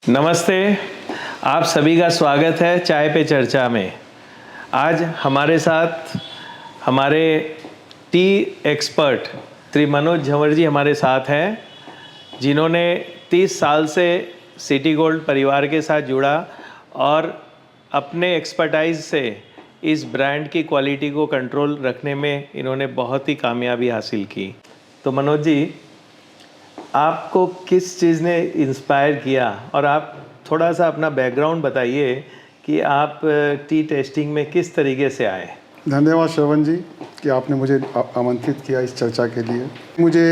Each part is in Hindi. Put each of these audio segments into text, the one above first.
नमस्ते, आप सभी का स्वागत है चाय पे चर्चा में। आज हमारे साथ हमारे टी एक्सपर्ट श्री मनोज झंवर जी हमारे साथ हैं, जिन्होंने 30 साल से सिटी गोल्ड परिवार के साथ जुड़ा और अपने एक्सपर्टाइज से इस ब्रांड की क्वालिटी को कंट्रोल रखने में इन्होंने बहुत ही कामयाबी हासिल की। तो मनोज जी, आपको किस चीज़ ने इंस्पायर किया और आप थोड़ा सा अपना बैकग्राउंड बताइए कि आप टी टेस्टिंग में किस तरीके से आए। धन्यवाद श्रवण जी कि आपने मुझे आमंत्रित किया इस चर्चा के लिए। मुझे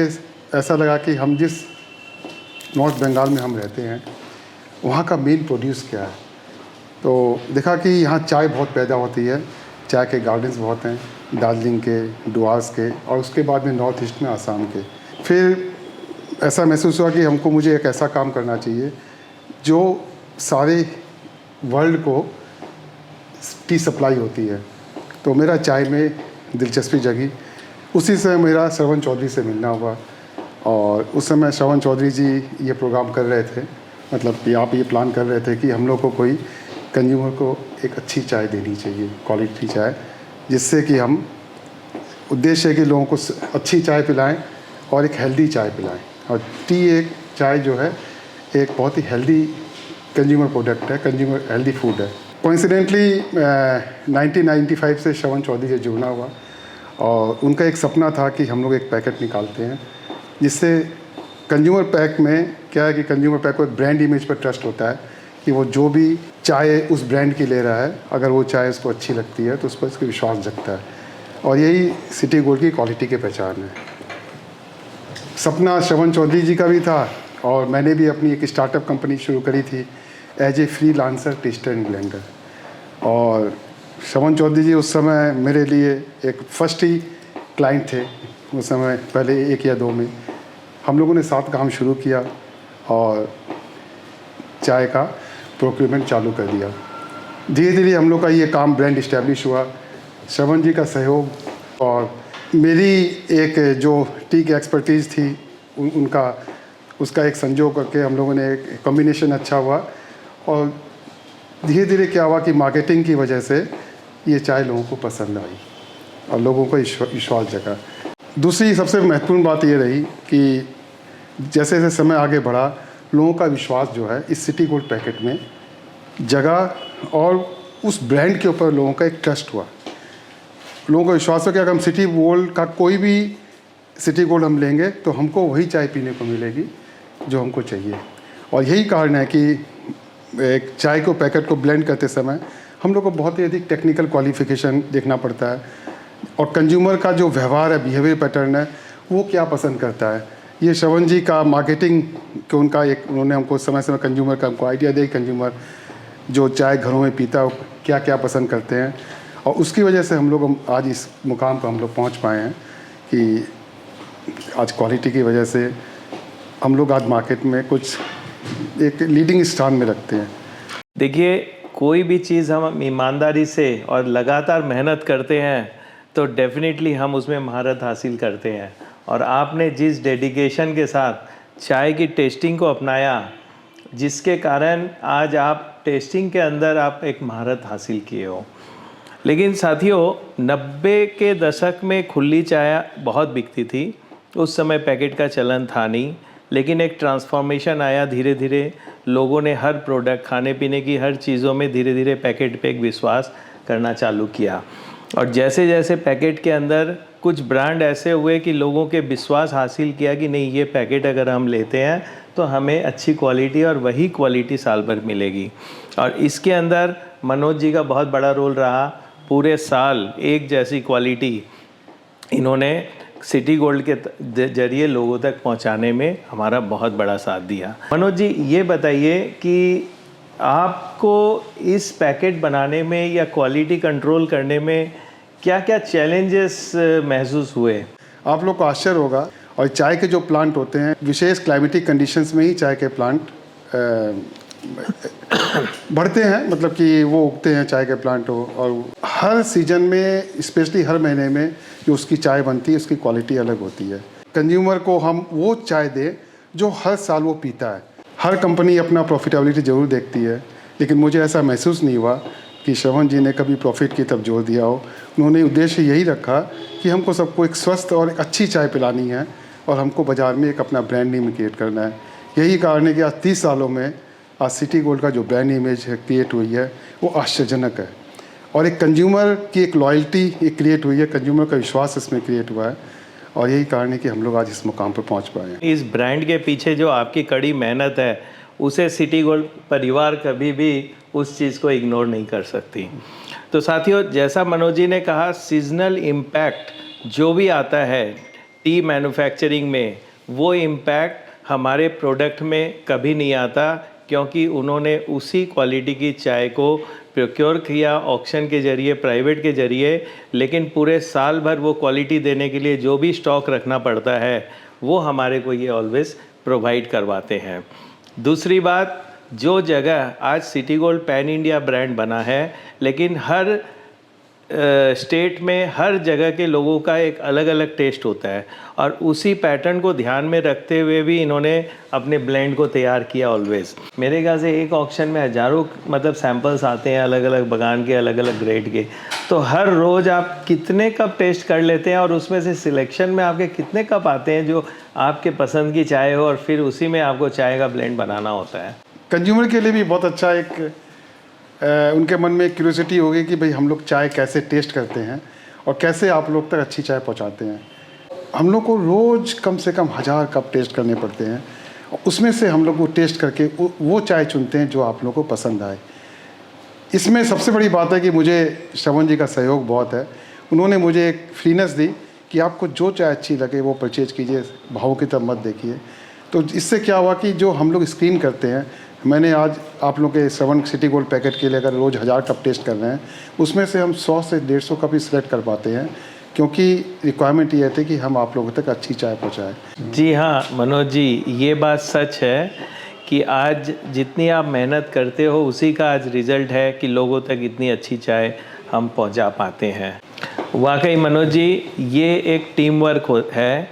ऐसा लगा कि हम जिस नॉर्थ बंगाल में हम रहते हैं वहाँ का मेन प्रोड्यूस क्या है, तो देखा कि यहाँ चाय बहुत पैदा होती है। चाय के गार्डन्स बहुत हैं, दार्जिलिंग के, डुआर्स के, और उसके बाद में नॉर्थ ईस्ट में आसाम के। फिर ऐसा महसूस हुआ कि मुझे एक ऐसा काम करना चाहिए जो सारे वर्ल्ड को टी सप्लाई होती है। तो मेरा चाय में दिलचस्पी जगी। उसी समय मेरा श्रवण चौधरी से मिलना हुआ और उस समय श्रवण चौधरी जी ये प्रोग्राम कर रहे थे, मतलब कि आप ये प्लान कर रहे थे कि हम लोग को कोई कंज्यूमर को एक अच्छी चाय देनी चाहिए, क्वालिटी चाय, जिससे कि हम उद्देश्य है कि लोगों को अच्छी चाय पिलाएं और एक हेल्दी चाय पिलाएं। और टी एक चाय जो है एक बहुत ही हेल्दी कंज्यूमर प्रोडक्ट है, कंज्यूमर हेल्दी फूड है। कोइंसिडेंटली 1995 से श्रवण चौधरी से जुड़ना हुआ और उनका एक सपना था कि हम लोग एक पैकेट निकालते हैं जिससे कंज्यूमर पैक में क्या है कि कंज्यूमर पैक को ब्रांड इमेज पर ट्रस्ट होता है कि वो जो भी चाय उस ब्रांड की ले रहा है, अगर वो चाय उसको अच्छी लगती है तो उस पर उसको विश्वास जगता है। और यही सिटी गोल्ड की क्वालिटी की पहचान है। सपना श्रवण चौधरी जी का भी था और मैंने भी अपनी एक स्टार्टअप कंपनी शुरू करी थी as a freelancer tester and blender. और श्रवण चौधरी जी उस समय मेरे लिए एक फर्स्ट ही क्लाइंट थे। उस समय पहले 1 या 2 में हम लोगों ने साथ काम शुरू किया और चाय का प्रोक्योरमेंट चालू कर दिया। धीरे धीरे हम लोग का ये काम ब्रांड इस्टेब्लिश हुआ। श्रवण जी का सहयोग और मेरी एक जो टी की एक्सपर्टीज़ थी उनका उसका एक संजोग करके हम लोगों ने एक कॉम्बिनेशन अच्छा हुआ और धीरे धीरे क्या हुआ कि मार्केटिंग की वजह से ये चाय लोगों को पसंद आई और लोगों को विश्वास जगा। दूसरी सबसे महत्वपूर्ण बात ये रही कि जैसे जैसे समय आगे बढ़ा, लोगों का विश्वास जो है इस सिटी गोल्ड पैकेट में जगा और उस ब्रांड के ऊपर लोगों का एक ट्रस्ट हुआ। लोगों का विश्वास हो कि अगर हम सिटी गोल्ड का कोई भी सिटी गोल्ड हम लेंगे तो हमको वही चाय पीने को मिलेगी जो हमको चाहिए। और यही कारण है कि एक चाय को पैकेट को ब्लेंड करते समय हम लोग को बहुत ही अधिक टेक्निकल क्वालिफिकेशन देखना पड़ता है और कंज्यूमर का जो व्यवहार है, बिहेवियर पैटर्न है, वो क्या पसंद करता है। ये श्रवण जी का मार्केटिंग के उन्होंने हमको समय समय कंज्यूमर का हमको आइडिया दिया, कंज्यूमर जो चाय घरों में पीता है क्या क्या पसंद करते हैं, और उसकी वजह से हम लोग आज इस मुकाम पर हम लोग पहुँच पाए हैं कि आज क्वालिटी की वजह से हम लोग आज मार्केट में कुछ एक लीडिंग स्थान में रखते हैं। देखिए, कोई भी चीज़ हम ईमानदारी से और लगातार मेहनत करते हैं तो डेफिनेटली हम उसमें महारत हासिल करते हैं। और आपने जिस डेडिकेशन के साथ चाय की टेस्टिंग को अपनाया, जिसके कारण आज आप टेस्टिंग के अंदर आप एक महारत हासिल किए हो। लेकिन साथियों, 90 के दशक में खुली चाय बहुत बिकती थी। उस समय पैकेट का चलन था नहीं, लेकिन एक ट्रांसफॉर्मेशन आया। धीरे धीरे लोगों ने हर प्रोडक्ट, खाने पीने की हर चीज़ों में धीरे धीरे पैकेट पे एक विश्वास करना चालू किया। और जैसे जैसे पैकेट के अंदर कुछ ब्रांड ऐसे हुए कि लोगों के विश्वास हासिल किया कि नहीं, ये पैकेट अगर हम लेते हैं तो हमें अच्छी क्वालिटी और वही क्वालिटी साल भर मिलेगी। और इसके अंदर मनोज जी का बहुत बड़ा रोल रहा। पूरे साल एक जैसी क्वालिटी इन्होंने सिटी गोल्ड के जरिए लोगों तक पहुंचाने में हमारा बहुत बड़ा साथ दिया। मनोज जी, ये बताइए कि आपको इस पैकेट बनाने में या क्वालिटी कंट्रोल करने में क्या क्या चैलेंजेस महसूस हुए? आप लोग को आश्चर्य होगा, और चाय के जो प्लांट होते हैं विशेष क्लाइमेटिक कंडीशंस में ही चाय के प्लांट बढ़ते हैं, मतलब कि वो उगते हैं चाय के प्लांट हो। और हर सीजन में, स्पेशली हर महीने में जो उसकी चाय बनती है उसकी क्वालिटी अलग होती है। कंज्यूमर को हम वो चाय दें जो हर साल वो पीता है। हर कंपनी अपना प्रॉफिटेबिलिटी ज़रूर देखती है, लेकिन मुझे ऐसा महसूस नहीं हुआ कि श्रवण जी ने कभी प्रॉफिट की तरफ जोर दिया हो। उन्होंने उद्देश्य यही रखा कि हमको सबको एक स्वस्थ और एक अच्छी चाय पिलानी है और हमको बाज़ार में एक अपना ब्रांड नेम क्रिएट करना है। यही कारण है कि आज 30 सालों में आज सिटी गोल्ड का जो ब्रांड इमेज क्रिएट हुई है वो आश्चर्यजनक है, और एक कंज्यूमर की एक लॉयल्टी एक क्रिएट हुई है, कंज्यूमर का विश्वास इसमें क्रिएट हुआ है, और यही कारण है कि हम लोग आज इस मुकाम पर पहुंच पाए हैं। इस ब्रांड के पीछे जो आपकी कड़ी मेहनत है उसे सिटी गोल्ड परिवार कभी भी उस चीज़ को इग्नोर नहीं कर सकती। तो साथियों, जैसा मनोज जी ने कहा, सीजनल इम्पैक्ट जो भी आता है टी मैन्युफैक्चरिंग में, वो इम्पैक्ट हमारे प्रोडक्ट में कभी नहीं आता, क्योंकि उन्होंने उसी क्वालिटी की चाय को प्रोक्योर किया ऑक्शन के ज़रिए, प्राइवेट के ज़रिए, लेकिन पूरे साल भर वो क्वालिटी देने के लिए जो भी स्टॉक रखना पड़ता है वो हमारे को ये ऑलवेज़ प्रोवाइड करवाते हैं। दूसरी बात, जो जगह आज city gold pan India brand बना है, लेकिन हर स्टेट में हर जगह के लोगों का एक अलग अलग टेस्ट होता है, और उसी पैटर्न को ध्यान में रखते हुए भी इन्होंने अपने ब्लेंड को तैयार किया ऑलवेज़। मेरे ख्याल से एक ऑक्शन में हज़ारों सैंपल्स आते हैं अलग अलग बगान के, अलग अलग ग्रेड के। तो हर रोज़ आप कितने कप टेस्ट कर लेते हैं, और उसमें से सिलेक्शन में आपके कितने कप आते हैं जो आपके पसंद की चाय हो, और फिर उसी में आपको चाय का ब्लेंड बनाना होता है। कंज्यूमर के लिए भी बहुत अच्छा एक उनके मन में एक क्यूरियोसिटी होगी कि भाई हम लोग चाय कैसे टेस्ट करते हैं और कैसे आप लोग तक अच्छी चाय पहुंचाते हैं। हम लोग को रोज़ कम से कम 1000 कप टेस्ट करने पड़ते हैं, उसमें से हम लोग वो टेस्ट करके वो चाय चुनते हैं जो आप लोग को पसंद आए। इसमें सबसे बड़ी बात है कि मुझे श्रवण जी का सहयोग बहुत है। उन्होंने मुझे एक फ्रीनेस दी कि आपको जो चाय अच्छी लगे वो परचेज कीजिए, भाव की तरफ मत देखिए। तो इससे क्या हुआ कि जो हम लोग स्क्रीन करते हैं, मैंने आज आप लोग के श्रवण सिटी गोल्ड पैकेट के लिए अगर रोज़ 1000 कप टेस्ट कर रहे हैं, उसमें से हम 100 से 150 कप ही सिलेक्ट कर पाते हैं, क्योंकि रिक्वायरमेंट ये है कि हम आप लोगों तक अच्छी चाय पहुँचाएँ। जी हाँ मनोज जी, ये बात सच है कि आज जितनी आप मेहनत करते हो उसी का आज रिज़ल्ट है कि लोगों तक इतनी अच्छी चाय हम पहुंचा पाते हैं। वाकई मनोज जी, ये एक टीम वर्क है।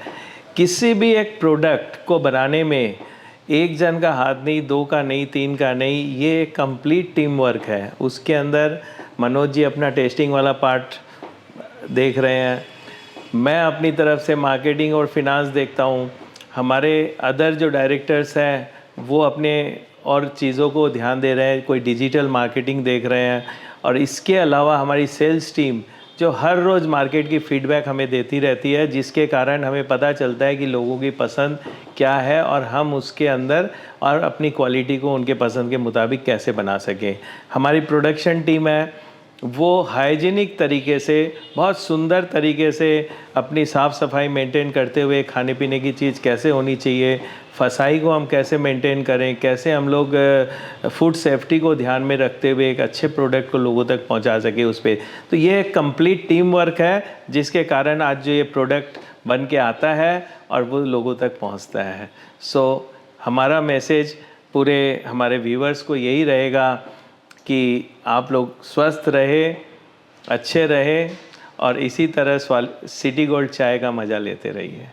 किसी भी एक प्रोडक्ट को बनाने में एक जन का हाथ नहीं, 2 का नहीं, 3 का नहीं, ये एक कंप्लीट टीम वर्क है। उसके अंदर मनोज जी अपना टेस्टिंग वाला पार्ट देख रहे हैं, मैं अपनी तरफ से मार्केटिंग और फिनांस देखता हूँ, हमारे अदर जो डायरेक्टर्स हैं वो अपने और चीज़ों को ध्यान दे रहे हैं, कोई डिजिटल मार्केटिंग देख रहे हैं, और इसके अलावा हमारी सेल्स टीम जो हर रोज़ मार्केट की फीडबैक हमें देती रहती है, जिसके कारण हमें पता चलता है कि लोगों की पसंद क्या है और हम उसके अंदर और अपनी क्वालिटी को उनके पसंद के मुताबिक कैसे बना सकें। हमारी प्रोडक्शन टीम है, वो हाइजीनिक तरीके से, बहुत सुंदर तरीके से अपनी साफ़ सफाई मेंटेन करते हुए खाने पीने की चीज़ कैसे होनी चाहिए, फसाई को हम कैसे मेंटेन करें, कैसे हम लोग फूड सेफ्टी को ध्यान में रखते हुए एक अच्छे प्रोडक्ट को लोगों तक पहुंचा सके उस पर। तो ये एक कंप्लीट टीम वर्क है, जिसके कारण आज जो ये प्रोडक्ट बन के आता है और वो लोगों तक पहुंचता है। सो हमारा मैसेज पूरे हमारे व्यूवर्स को यही रहेगा कि आप लोग स्वस्थ रहे, अच्छे रहे, और इसी तरह सिटी गोल्ड चाय का मज़ा लेते रहिए।